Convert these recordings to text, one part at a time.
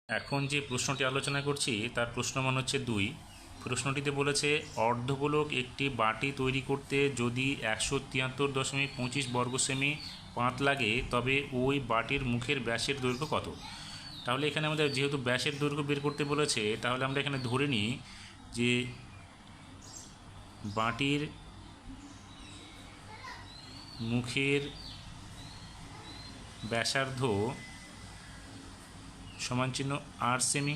এখন যে প্রশ্নটি আলোচনা করছি তার প্রশ্নমান হচ্ছে 2। প্রশ্নটিতে বলেছে অর্ধগোলক একটি বাটি তৈরি করতে যদি 173.25 বর্গ সেমি পাত লাগে তবে ওই বাটির মুখের ব্যাসের দৈর্ঘ্য কত। তাহলে এখানে আমাদের যেহেতু ব্যাসের দৈর্ঘ্য বের করতে বলেছে, তাহলে আমরা এখানে ধরে নিই যে বাটির মুখের ব্যাসার্ধ সমানচিহ্ন 8 সেমি।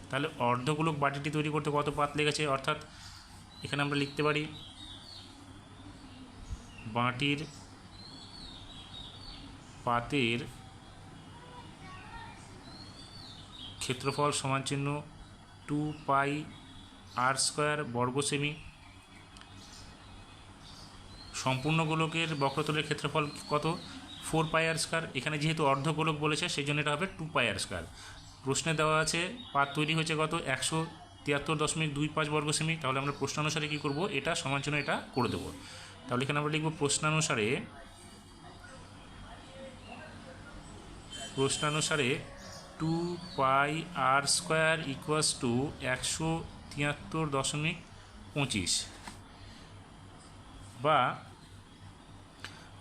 তাহলে অর্ধগোলক বাটিটি তৈরি করতে কত পাত লেগেছে, অর্থাৎ এখানে আমরা লিখতে পারি বাটির পাতের ক্ষেত্রফল সমানচিহ্ন 2πr² বর্গ সেমি। সম্পূর্ণ গোলকের বক্রতলের ক্ষেত্রফল কত, 4πr²। এখানে যেহেতু অর্ধগোলক বলেছে সেই জন্য এটা হবে 2πr²। প্রশ্নে দেওয়া আছে পাত তৈরি হয়েছে কত, 173.25 বর্গ সেমি। তাহলে আমরা প্রশ্নানুসারে কী করব, এটা সমানচিহ্ন এটা করে দেবো। তাহলে এখানে আমরা লিখব প্রশ্নানুসারে 2πr² = 173.25, বা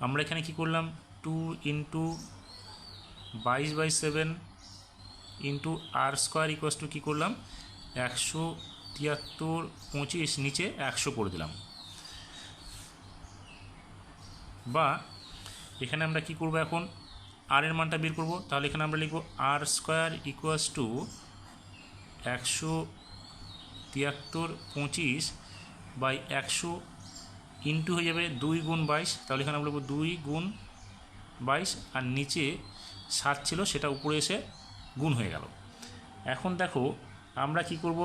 আমরা এখানে কি করলাম 2 × 22/7 × r² কী করলাম 173.25 নিচে 100 করে দিলাম। বা এখানে আমরা কি করব, এখন আর এর মানটা বের করব। তাহলে এখানে আমরা লিখব r² = 173.25/100 ইন্টু হয়ে যাবে 2 × 22। তাহলে এখানে আমরা লিখব 2 × 22, আর নিচে 7 ছিল সেটা উপরে এসে গুণ হয়ে গেল। এখন দেখো আমরা কি করব,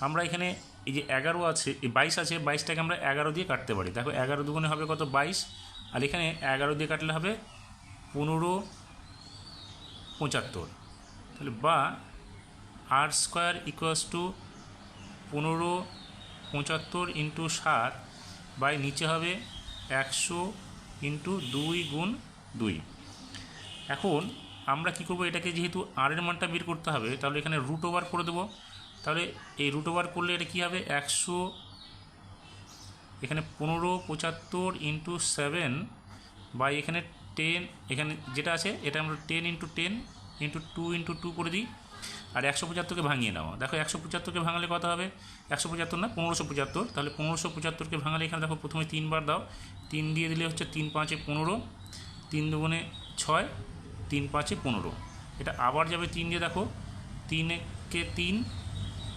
আমরা এখানে এই যে 11 আছে, এই 22 আছে, 22টাকে আমরা 11 দিয়ে কাটতে পারি। দেখো 11 দুগুণে হবে কত, 22, আর এখানে 11 দিয়ে কাটলে হবে 1575। তাহলে বা r² = 1575 × 7 বাই নিচে হবে 100 × 2 × 2। এখন আমরা কি করব, এটাকে যেহেতু আর এর মানটা বের করতে হবে, তাহলে এখানে √ওভার করে দেবো। তাহলে এই √ওভার করলে এটা কী হবে, 100, এখানে 1575 × 7 বাই এখানে 10, এখানে যেটা আছে এটা আমরা 10 × 10 × 2 × 2 করে দিই। আর 175কে ভাঙিয়ে নাও, দেখো 175কে ভাঙালে কত হবে, 175 না 1575। তাহলে 1575কে ভাঙালে এখানে দেখো প্রথমে 3 বার দাও, 3 দিয়ে দিলে হচ্ছে 3 × 5 = 15, 3 দুগুণে 6, 3 × 5 = 15। এটা আবার যাবে 3 দিয়ে, দেখো 3 × 3,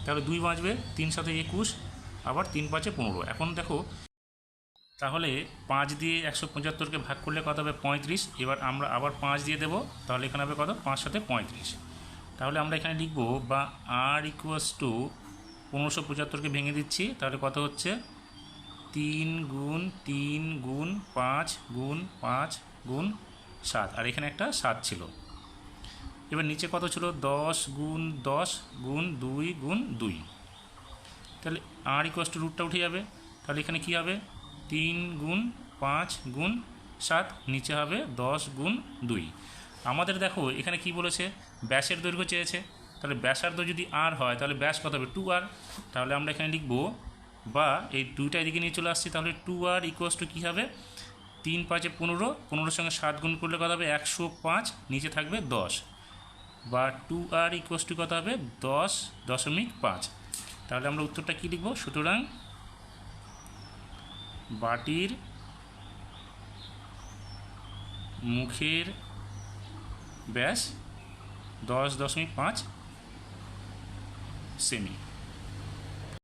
তাহলে 2 বাঁচবে, 3 × 7 = 21, আবার 3 × 5 = 15। এখন দেখো তাহলে 5 দিয়ে 175কে ভাগ করলে কত হবে, 35। এবার আমরা আবার 5 দিয়ে দেবো, তাহলে এখানে হবে কত, 5 × 7 = 35। তাহলে আমরা এখানে লিখব বা r = 1575কে ভেঙে দিচ্ছি, তাহলে কত হচ্ছে 3 × 3 × 5 × 5 × 7, আর এখানে একটা 7 ছিল। এবার নিচে কত ছিল, 10 × 10 × 2 × 2। তাহলে r = রুটটা উঠে যাবে। তাহলে এখানে কি হবে, 3 × 5 × 7, নিচে হবে 10 × 2। আমাদের দেখো এখানে কি বলেছে, ব্যাসের দৈর্ঘ্য চেয়েছে। তাহলে ব্যাসার্ধ যদি আর হয় তাহলে ব্যাস কত হবে, 2r। তাহলে আমরা এখানে লিখব বা এই 2টা এদিকে নিয়ে চলে আসছি, তাহলে 2r = কী হবে, 3 × 5 = 15, 15-এর সঙ্গে 7 গুণ করলে কত হবে, 105, নিচে থাকবে 10, বা 2r = কত হবে, 10.5। তাহলে আমরা উত্তরটা কী লিখব, সুতরাং বাটির মুখের ব্যাস 10.5 সেমি।